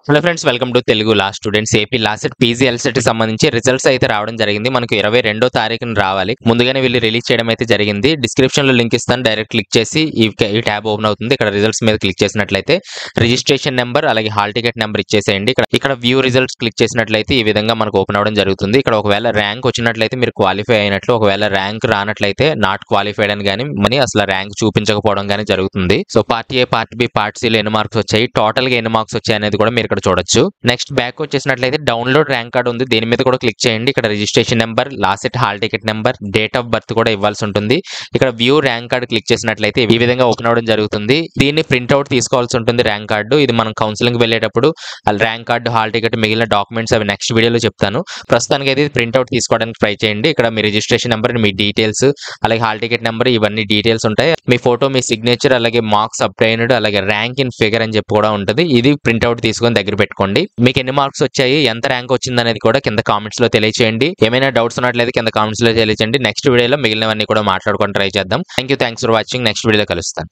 Hello friends, welcome to Telugu law students. AP LAWCET PG LCET కి సంబంధించి results అయితే రావడం జరిగింది. మనకు 22వ తారీఖున రావాలి. ముందుగానే వీళ్ళు రిలీజ్ చేయడం అయితే జరిగింది. డిస్క్రిప్షన్ లో లింక్ ఇస్తాను, డైరెక్ట్ క్లిక్ చేసి ఈ ట్యాబ్ ఓపెన్ అవుతుంది. ఇక్కడ రిజల్ట్స్ మీద క్లిక్ చేసినట్లయితే రిజిస్ట్రేషన్ నెంబర్ అలాగే హాల్ టికెట్ నెంబర్ ఇచ్చేసేయండి. ఇక్కడ వ్యూ రిజల్ట్స్ క్లిక్ చేసినట్లయితే ఈ విధంగా మనకు ఓపెన్ అవడం జరుగుతుంది. ఇక్కడ ఒకవేళ ర్యాంక్ వచ్చినట్లయితే మీరు క్వాలిఫై అయినట్లు, ఒకవేళ ర్యాంక్ రానట్లయితే నాట్ క్వాలిఫైడ్ అని కానీ అసలు ర్యాంక్ చూపించకపోవడం కానీ జరుగుతుంది. So part A, part B, part C లో ఎన్ని మార్క్స్ వచ్చాయి, టోటల్ గా ఎన్ని మార్క్స్ వచ్చాయి అనేది కూడా మీరు ఇక్కడ చూడొచ్చు. నెక్స్ట్ బ్యాక్ వచ్చేసినట్లయితే డౌన్లోడ్ ర్యాంక్ కార్డ్ ఉంది, దీని మీద కూడా క్లిక్ చేయండి. ఇక్కడ registration number, LAWCET hall ticket number, date of birth కూడా ఇవ్వాల్సి ఉంటుంది. ఇక్కడ వ్యూ ర్యాంక్ కార్డ్ క్లిక్ చేసినట్లయితే ఈ విధంగా ఓపెన్ అవడం జరుగుతుంది. దీన్ని ప్రింట్ అవుట్ తీసుకోవాల్సి ఉంటుంది ర్యాంక్ కార్డు. ఇది మనం కౌన్సిలింగ్ వెళ్ళేటప్పుడు ర్యాంక్ కార్డు, హాల్ టికెట్, మిగిలిన డాక్యుమెంట్స్ అవి నెక్స్ట్ వీడియోలో చెప్తాను. ప్రస్తుతానికి అయితే ప్రింట్ అవుట్ తీసుకోవడానికి ట్రై చేయండి. ఇక్కడ మీ రిజిస్ట్రేషన్ నెంబర్, మీ డీటెయిల్స్, అలాగే హాల్ టికెట్ నెంబర్, ఇవన్నీ డీటెయిల్స్ ఉంటాయి. మీ ఫోటో, మీ సిగ్నేచర్, అలాగే మార్క్స్ అబ్టైన్డ్, అలాగే ర్యాంక్ ఇన్ ఫిగర్ అని చెప్పి కూడా ఉంటుంది. ఇది ప్రింట్ అవుట్ తీసుకొని దగ్గర పెట్టుకోండి. మీకు ఎన్ని మార్క్స్ వచ్చాయి, ఎంత ర్యాంక్ వచ్చింది అనేది కూడా కింద కామెంట్స్ లో తెలియచేయండి. ఏమైనా డౌట్స్ ఉన్నట్లయితే కింద కామెంట్స్ లో తెలియచేయండి. నెక్స్ట్ వీడియోలో మిగిలినవన్నీ కూడా మాట్లాడుకొని ట్రై చేద్దాం. Thanks for watching. నెక్స్ట్ వీడియోలో కలుస్తాను.